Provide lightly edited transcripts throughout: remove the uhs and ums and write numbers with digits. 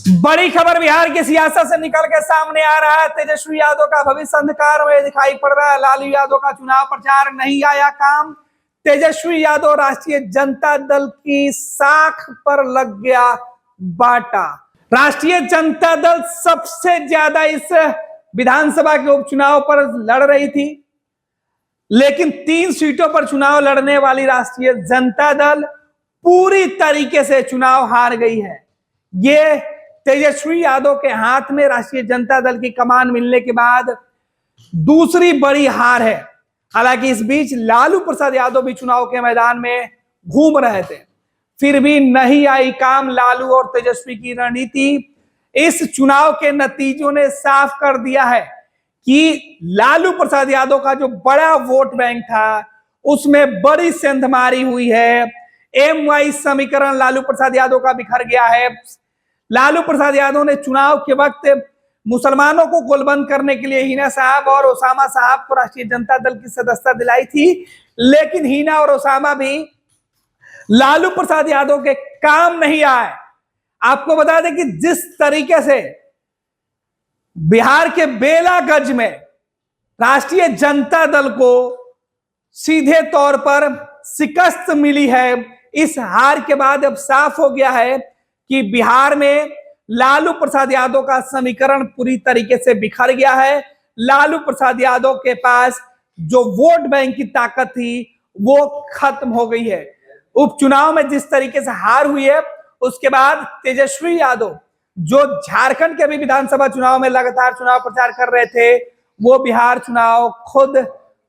बड़ी खबर बिहार की सियासत से निकल के सामने आ रहा है। तेजस्वी यादव का भविष्य अंधकार में दिखाई पड़ रहा है। लालू यादव का चुनाव प्रचार नहीं आया काम। तेजस्वी यादव राष्ट्रीय जनता दल की साख पर लग गया बाटा। राष्ट्रीय जनता दल सबसे ज्यादा इस विधानसभा के उपचुनाव पर लड़ रही थी, लेकिन 3 सीटों पर चुनाव लड़ने वाली राष्ट्रीय जनता दल पूरी तरीके से चुनाव हार गई है। ये तेजस्वी यादव के हाथ में राष्ट्रीय जनता दल की कमान मिलने के बाद दूसरी बड़ी हार है। हालांकि इस बीच लालू प्रसाद यादव भी चुनाव के मैदान में घूम रहे थे, फिर भी नहीं आई काम लालू और तेजस्वी की रणनीति। इस चुनाव के नतीजों ने साफ कर दिया है कि लालू प्रसाद यादव का जो बड़ा वोट बैंक था उसमें बड़ी सेंधमारी हुई है। एमवाई समीकरण लालू प्रसाद यादव का बिखर गया है। लालू प्रसाद यादव ने चुनाव के वक्त मुसलमानों को गोलबंद करने के लिए हिना साहब और ओसामा साहब को राष्ट्रीय जनता दल की सदस्यता दिलाई थी, लेकिन हिना और ओसामा भी लालू प्रसाद यादव के काम नहीं आए। आपको बता दें कि जिस तरीके से बिहार के बेलागंज में राष्ट्रीय जनता दल को सीधे तौर पर शिकस्त मिली है, इस हार के बाद अब साफ हो गया है कि बिहार में लालू प्रसाद यादव का समीकरण पूरी तरीके से बिखर गया है। लालू प्रसाद यादव के पास जो वोट बैंक की ताकत थी वो खत्म हो गई है। उपचुनाव में जिस तरीके से हार हुई है, उसके बाद तेजस्वी यादव जो झारखंड के भी विधानसभा चुनाव में लगातार चुनाव प्रचार कर रहे थे, वो बिहार चुनाव खुद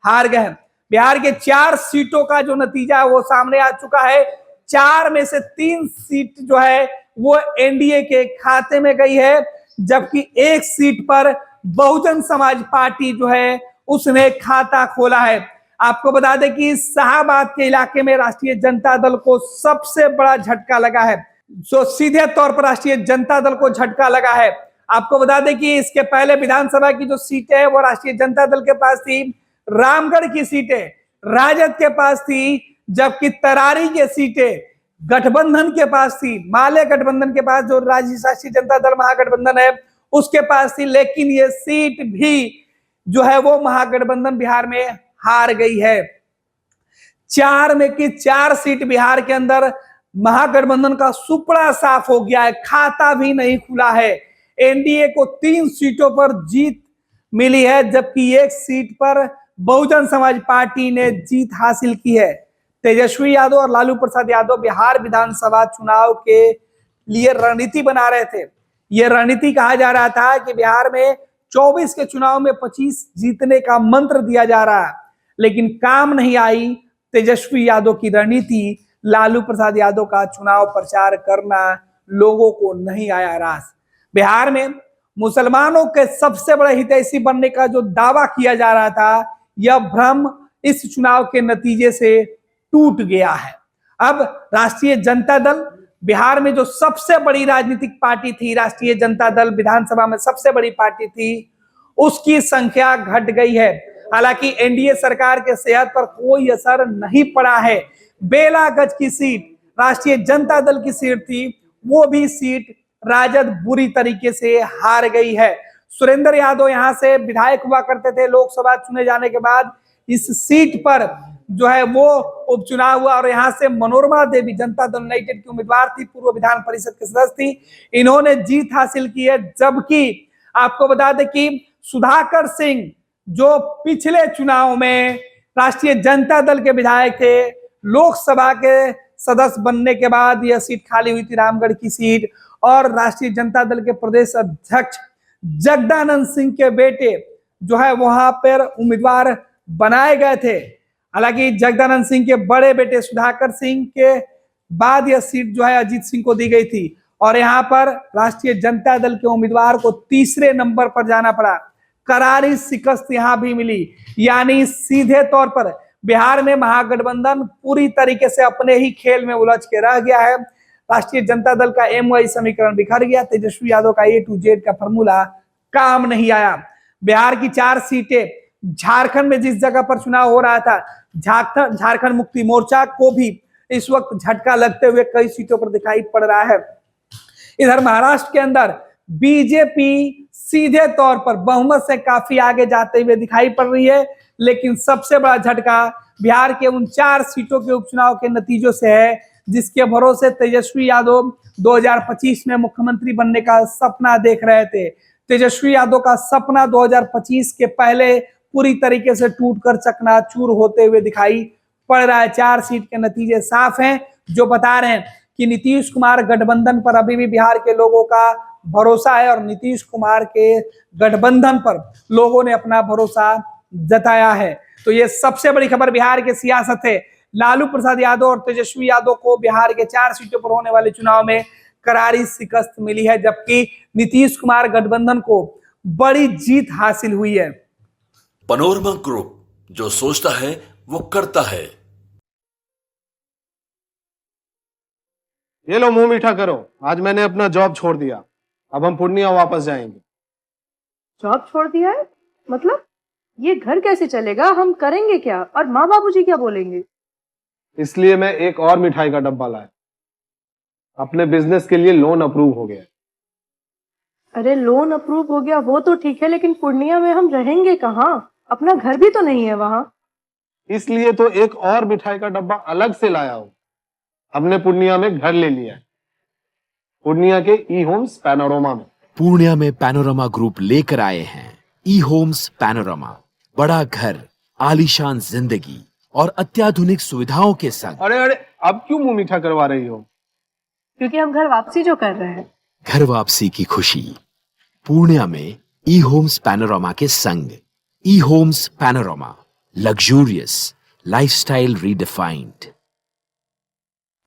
हार गए। बिहार के 4 सीटों का जो नतीजा है वो सामने आ चुका है। 4 में से 3 सीट जो है वो एनडीए के खाते में गई है, जबकि 1 सीट पर बहुजन समाज पार्टी जो है उसने खाता खोला है। आपको बता दें कि शाहबाद के इलाके में राष्ट्रीय जनता दल को सबसे बड़ा झटका लगा है। सीधे तौर पर राष्ट्रीय जनता दल को झटका लगा है। आपको बता दें कि इसके पहले विधानसभा की जो सीटें है वो राष्ट्रीय जनता दल के पास थी। रामगढ़ की सीटें राजद के पास थी, जबकि तरारी की सीटें गठबंधन के पास थी। माले गठबंधन के पास जो राष्ट्रीय जनता दल महागठबंधन है उसके पास थी, लेकिन ये सीट भी जो है वो महागठबंधन बिहार में हार गई है। 4 में की 4 सीट बिहार के अंदर महागठबंधन का सुपड़ा साफ हो गया है, खाता भी नहीं खुला है। एनडीए को 3 सीटों पर जीत मिली है, जबकि 1 सीट पर बहुजन समाज पार्टी ने जीत हासिल की है। तेजस्वी यादव और लालू प्रसाद यादव बिहार विधानसभा चुनाव के लिए रणनीति बना रहे थे। यह रणनीति कहा जा रहा था कि बिहार में 24 के चुनाव में 25 जीतने का मंत्र दिया जा रहा है, लेकिन काम नहीं आई तेजस्वी यादव की रणनीति। लालू प्रसाद यादव का चुनाव प्रचार करना लोगों को नहीं आया रास। बिहार में मुसलमानों के सबसे बड़े हितैषी बनने का जो दावा किया जा रहा था, यह भ्रम इस चुनाव के नतीजे से टूट गया है। अब राष्ट्रीय जनता दल बिहार में जो सबसे बड़ी राजनीतिक पार्टी थी, राष्ट्रीय जनता दल विधानसभा में सबसे बड़ी पार्टी थी, उसकी संख्या घट गई है। हालांकि एनडीए सरकार के सेहत पर कोई असर नहीं पड़ा है। बेलागंज की सीट राष्ट्रीय जनता दल की सीट थी, वो भी सीट राजद बुरी तरीके से हार गई है। सुरेंद्र यादव यहां से विधायक हुआ करते थे। लोकसभा चुने जाने के बाद इस सीट पर जो है वो उपचुनाव हुआ और यहां से मनोरमा देवी जनता दल यूनाइटेड की उम्मीदवार थी, पूर्व विधान परिषद के सदस्य थी, इन्होंने जीत हासिल की है। जबकि आपको बता दें कि सुधाकर सिंह जो पिछले चुनाव में राष्ट्रीय जनता दल के विधायक थे, लोकसभा के सदस्य बनने के बाद यह सीट खाली हुई थी, रामगढ़ की सीट, और राष्ट्रीय जनता दल के प्रदेश अध्यक्ष जगदानंद सिंह के बेटे जो है वहां पर उम्मीदवार बनाए गए थे। हालांकि जगदानंद सिंह के बड़े बेटे सुधाकर सिंह के बाद यह सीट जो है अजीत सिंह को दी गई थी, और यहां पर राष्ट्रीय जनता दल के उम्मीदवार को तीसरे नंबर पर जाना पड़ा। करारी शिकस्त यहां भी मिली, यानी सीधे तौर पर बिहार में महागठबंधन पूरी तरीके से अपने ही खेल में उलझ के रह गया है। राष्ट्रीय जनता दल का एमवाई समीकरण बिखर गया। तेजस्वी यादव का ए टू जेड का फॉर्मूला काम नहीं आया। बिहार की 4 सीटें, झारखंड में जिस जगह पर चुनाव हो रहा था, झारखंड मुक्ति मोर्चा को भी इस वक्त झटका लगते हुए कई सीटों पर दिखाई पड़ रहा है। इधर महाराष्ट्र के अंदर बीजेपी सीधे तौर पर बहुमत से काफी आगे जाते हुए दिखाई पड़ रही है, लेकिन सबसे बड़ा झटका बिहार के उन 4 सीटों के उपचुनाव के नतीजों से है, जिसके भरोसे तेजस्वी यादव 2025 में मुख्यमंत्री बनने का सपना देख रहे थे। तेजस्वी यादव का सपना 2025 के पहले पूरी तरीके से टूटकर चकनाचूर होते हुए दिखाई पड़ रहा है। 4 सीट के नतीजे साफ हैं, जो बता रहे हैं कि नीतीश कुमार गठबंधन पर अभी भी बिहार के लोगों का भरोसा है और नीतीश कुमार के गठबंधन पर लोगों ने अपना भरोसा जताया है। तो ये सबसे बड़ी खबर बिहार के सियासत है। लालू प्रसाद यादव और तेजस्वी यादव को बिहार के 4 सीटों पर होने वाले चुनाव में करारी शिकस्त मिली है, जबकि नीतीश कुमार गठबंधन को बड़ी जीत हासिल हुई है। पैनोरमा ग्रुप, जो सोचता है वो करता है। ये लो मुंह मीठा करो, आज मैंने अपना जॉब छोड़ दिया, अब हम पूर्णिया वापस जाएंगे। जॉब छोड़ दिया है? मतलब ये घर कैसे चलेगा? हम करेंगे क्या? और माँ बाबूजी क्या बोलेंगे? इसलिए मैं एक और मिठाई का डब्बा लाया। अपने बिजनेस के लिए लोन अप्रूव हो गया। अरे लोन अप्रूव हो गया वो तो ठीक है, लेकिन पूर्णिया में हम रहेंगे कहाँ? अपना घर भी तो नहीं है वहां। इसलिए तो एक और मिठाई का डब्बा अलग से लाया हूं। हमने पूर्णिया में घर ले लिया है, पूर्णिया के ई होम्स पैनोरमा में। पूर्णिया में पैनोरमा ग्रुप लेकर आए हैं ई होम्स पैनोरमा। बड़ा घर, आलीशान जिंदगी और अत्याधुनिक सुविधाओं के संग। अरे अरे, अब क्यों मुंह मीठा करवा रही हो? क्योंकि हम घर वापसी जो कर रहे हैं। घर वापसी की खुशी पूर्णिया में ई होम्स पैनोरमा के संग। E Homes Panorama, luxurious lifestyle redefined.